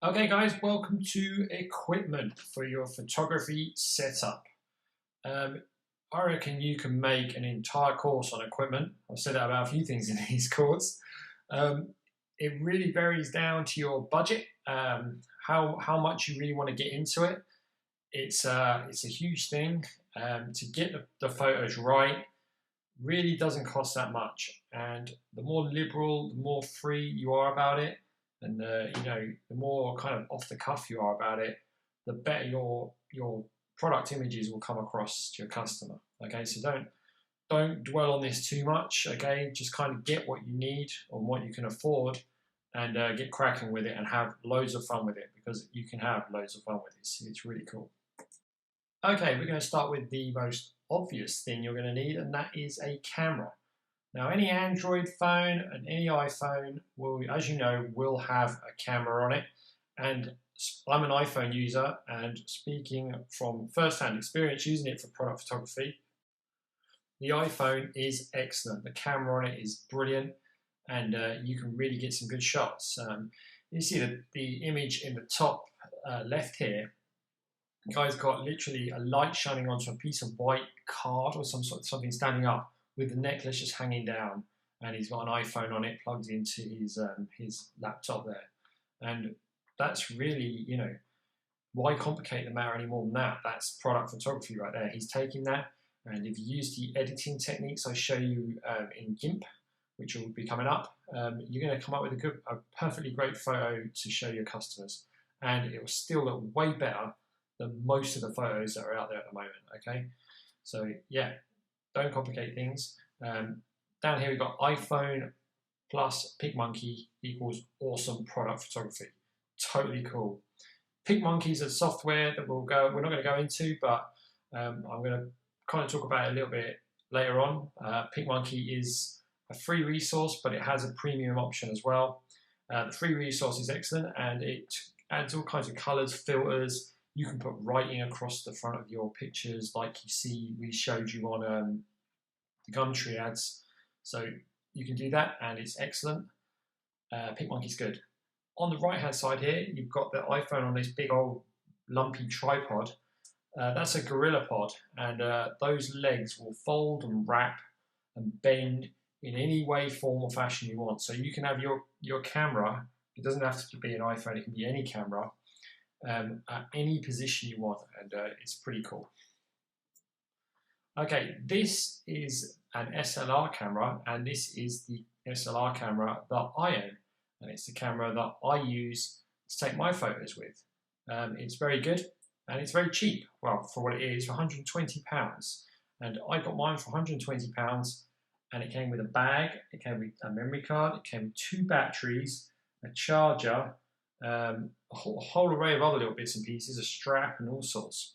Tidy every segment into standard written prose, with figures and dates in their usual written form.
Okay guys, welcome to equipment for your photography setup. I reckon you can make an entire course on equipment. I've said that about a few things in these courses. It really varies down to your budget, how much you really want to get into it. It's a huge thing. To get the photos right really doesn't cost that much, and the more liberal, the more free you are about it, and the more kind of off the cuff you are about it, the better your product images will come across to your customer. Okay, so don't dwell on this too much. Okay, just kind of get what you need or what you can afford, and get cracking with it and have loads of fun with it, because you can have loads of fun with this. It's really cool. Okay, we're going to start with the most obvious thing you're going to need, and that is a camera. Now, any Android phone and any iPhone will, as you know, will have a camera on it. And I'm an iPhone user, and speaking from first-hand experience using it for product photography, the iPhone is excellent. The camera on it is brilliant, and you can really get some good shots. You see the image in the top left here. The guy's got literally a light shining onto a piece of white card or something standing up, with the necklace just hanging down, and he's got an iPhone on it plugged into his laptop there. And that's really, why complicate the matter any more than that? That's product photography right there. He's taking that, and if you use the editing techniques I show you in GIMP, which will be coming up, you're going to come up with a perfectly great photo to show your customers, and it will still look way better than most of the photos that are out there at the moment. Okay, so yeah, don't complicate things. Down here we've got iPhone plus PicMonkey equals awesome product photography. Totally cool. PicMonkey is a software that we're not going to go into, but I'm going to kind of talk about it a little bit later on. PicMonkey is a free resource, but it has a premium option as well. The free resource is excellent, and it adds all kinds of colors, filters. You can put writing across the front of your pictures, like we showed you on the Gumtree ads. So you can do that, and it's excellent. PicMonkey's good. On the right hand side here, you've got the iPhone on this big old lumpy tripod. That's a GorillaPod, and those legs will fold and wrap and bend in any way, form or fashion you want. So you can have your camera, it doesn't have to be an iPhone, it can be any camera, at any position you want, and it's pretty cool. Okay, this is an SLR camera, and this is the SLR camera that I own, and it's the camera that I use to take my photos with. It's very good, and it's very cheap. Well, for what it is, for £120, and I got mine for £120, and it came with a bag, it came with a memory card, it came with 2 batteries, a charger, a whole array of other little bits and pieces, a strap and all sorts.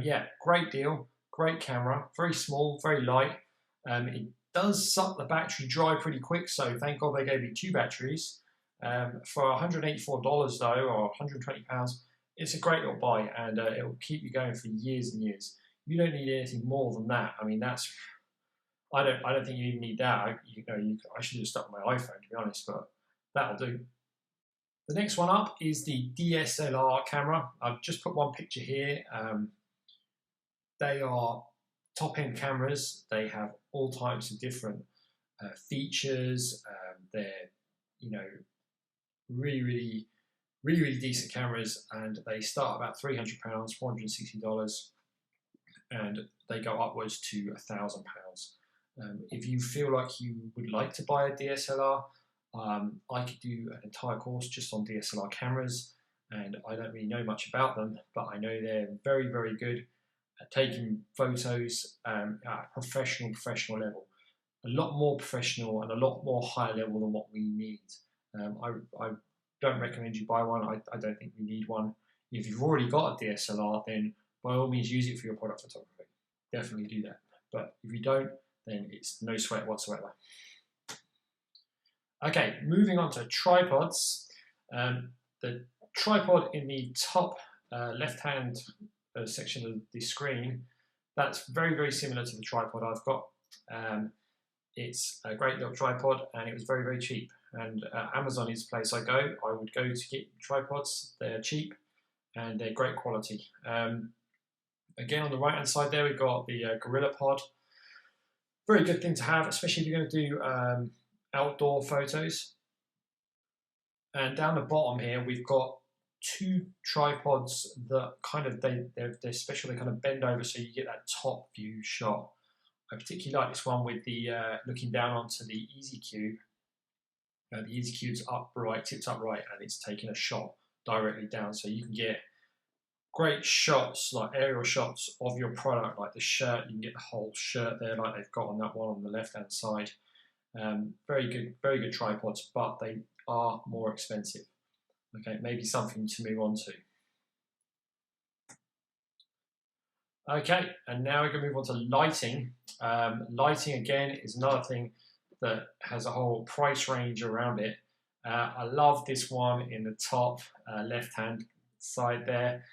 Yeah, great deal, great camera, very small, very light. It does suck the battery dry pretty quick, so thank God they gave me 2 batteries. For $184 though, or £120, it's a great little buy, and it will keep you going for years and years. You don't need anything more than that. I mean, I don't think you even need that. I should have stuck with my iPhone, to be honest, but that'll do. The next one up is the DSLR camera. I've just put one picture here. They are top-end cameras. They have all types of different features. They're, really decent cameras, and they start about £300, $460, and they go upwards to £1,000. If you feel like you would like to buy a DSLR, I could do an entire course just on DSLR cameras, and I don't really know much about them, but I know they're very, very good at taking photos at a professional level. A lot more professional and a lot more high level than what we need. I don't recommend you buy one. I don't think you need one. If you've already got a DSLR, then by all means use it for your product photography. Definitely do that. But if you don't, then it's no sweat whatsoever. Okay, moving on to tripods. The tripod in the top left-hand section of the screen, that's very, very similar to the tripod I've got. It's a great little tripod, and it was very, very cheap. and Amazon is the place I go. I would go to get tripods. They're cheap and they're great quality. Again, on the right hand side there, we've got the Gorilla Pod. Very good thing to have, especially if you're going to do outdoor photos. And down the bottom here, we've got two tripods that kind of, they're special, they kind of bend over so you get that top view shot. I particularly like this one with the looking down onto the Easy Cube. The Easy Cube's upright, tipped upright, and it's taking a shot directly down, so you can get great shots, like aerial shots of your product, like the shirt. You can get the whole shirt there, like they've got on that one on the left-hand side. Very good tripods, but they are more expensive. Okay, maybe something to move on to. Okay, and now we're going to move on to lighting. Lighting, again, is another thing that has a whole price range around it. I love this one in the top left-hand side there.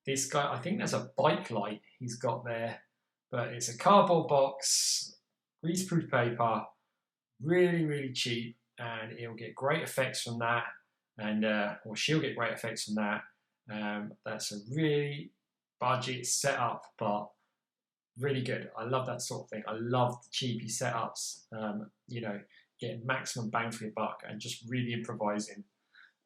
This guy, I think there's a bike light he's got there, but it's a cardboard box, greaseproof paper, really cheap, and it'll get great effects from that, and or she'll get great effects from that. That's a really budget setup, but really good. I love that sort of thing. I love the cheapy setups, you know, getting maximum bang for your buck and just really improvising.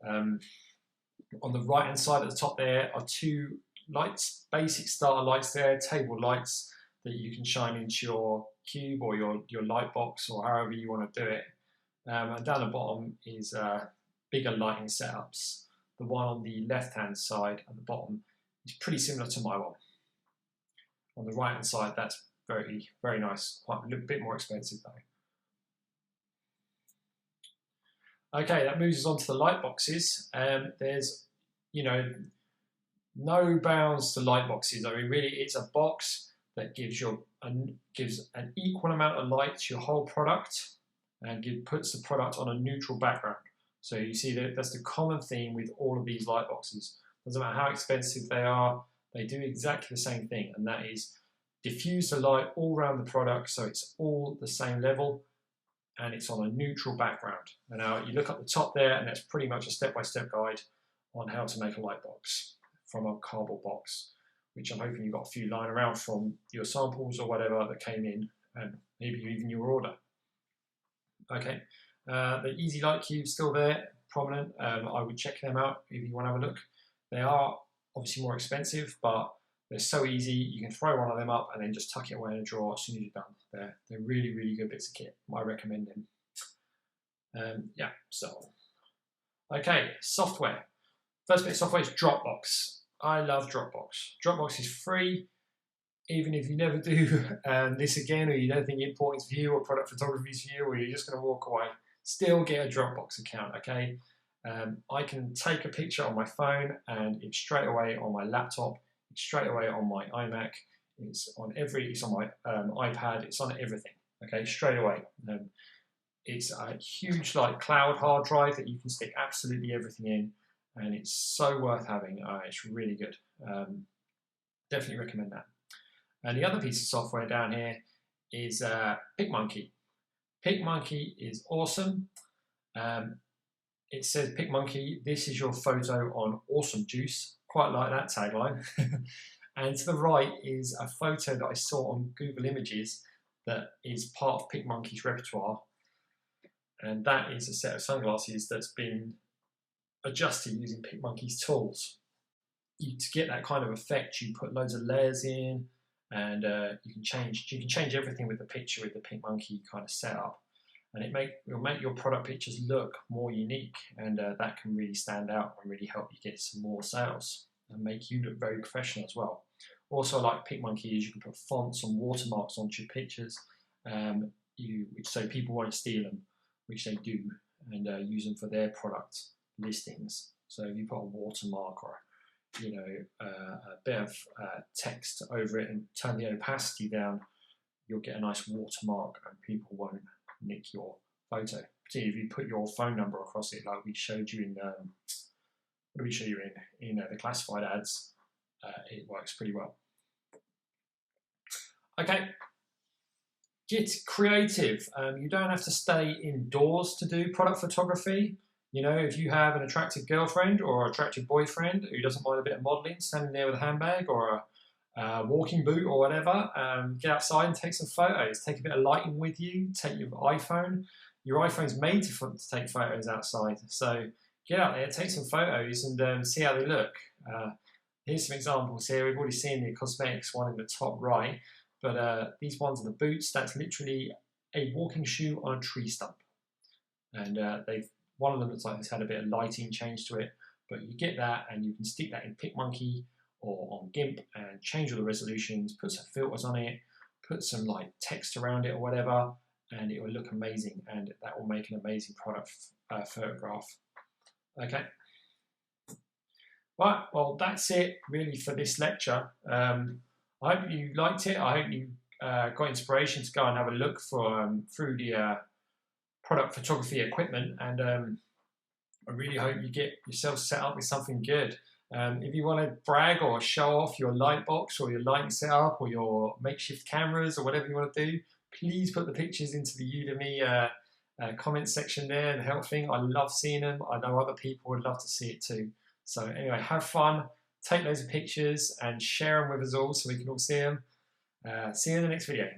On the right hand side at the top there are two lights, basic starter lights there, table lights that you can shine into your cube or your light box or however you want to do it. And down the bottom is bigger lighting setups. The one on the left hand side at the bottom is pretty similar to my one. On the right hand side, that's very nice, quite a little bit more expensive though. Okay, that moves us on to the light boxes. There's, you know, no bounds to light boxes. I mean, really, it's a box that gives an equal amount of light to your whole product and puts the product on a neutral background. So you see that's the common theme with all of these light boxes. Doesn't matter how expensive they are, they do exactly the same thing, and that is diffuse the light all around the product so it's all the same level and it's on a neutral background. And now you look at the top there, and that's pretty much a step-by-step guide on how to make a light box from a cardboard box, which I'm hoping you've got a few lying around from your samples or whatever that came in, and maybe even your order. Okay, the Easy Light Cube's still there, prominent. I would check them out if you want to have a look. They are obviously more expensive, but they're so easy. You can throw one of them up and then just tuck it away in a drawer as soon as you're done. They're really good bits of kit. I recommend them. Yeah, so. Okay, software. First bit of software is Dropbox. I love Dropbox. Dropbox is free, even if you never do this again, or you don't think importing's for you, or product photography's for you, or you're just going to walk away. Still get a Dropbox account, okay? I can take a picture on my phone and it's straight away on my laptop, it's straight away on my iMac, it's on my iPad, it's on everything, okay, straight away. It's a huge like cloud hard drive that you can stick absolutely everything in, and it's so worth having. It's really good. Definitely recommend that. And the other piece of software down here is PicMonkey. PicMonkey is awesome. It says PicMonkey, this is your photo on awesome juice. Quite like that tagline. And to the right is a photo that I saw on Google Images that is part of PicMonkey's repertoire. And that is a set of sunglasses that's been adjusted using PicMonkey's tools. To get that kind of effect, you put loads of layers in, and you can change everything with the picture with the PicMonkey kind of setup. And it'll make your product pictures look more unique, and that can really stand out and really help you get some more sales and make you look very professional as well. Also, like PicMonkey is you can put fonts and watermarks onto your pictures, so people won't steal them, which they do, and use them for their product listings. So if you put a watermark or a bit of text over it and turn the opacity down, you'll get a nice watermark and people won't nick your photo. Particularly if you put your phone number across it, like we showed you in what did we show you in the classified ads, it works pretty well. Okay, Get creative. You don't have to stay indoors to do product photography. You know, if you have an attractive girlfriend or attractive boyfriend who doesn't mind a bit of modeling, standing there with a handbag or a walking boot or whatever, get outside and take some photos. Take a bit of lighting with you. Take your iPhone. Your iPhone's made to take photos outside. So get out there, take some photos and see how they look. Here's some examples here. We've already seen the cosmetics one in the top right. But these ones are the boots. That's literally a walking shoe on a tree stump. And one of them looks like it's had a bit of lighting change to it. But you get that and you can stick that in PicMonkey or on GIMP and change all the resolutions, put some filters on it, put some like text around it or whatever, and it will look amazing. And that will make an amazing product photograph. Okay. Right, well, that's it really for this lecture. I hope you liked it. I hope you got inspiration to go and have a look through the product photography equipment, and I really hope you get yourself set up with something good. If you want to brag or show off your light box or your lighting setup or your makeshift cameras or whatever you want to do, please put the pictures into the Udemy comment section there, the help thing. I love seeing them. I know other people would love to see it too. So anyway, have fun. Take loads of pictures and share them with us all so we can all see them. See you in the next video.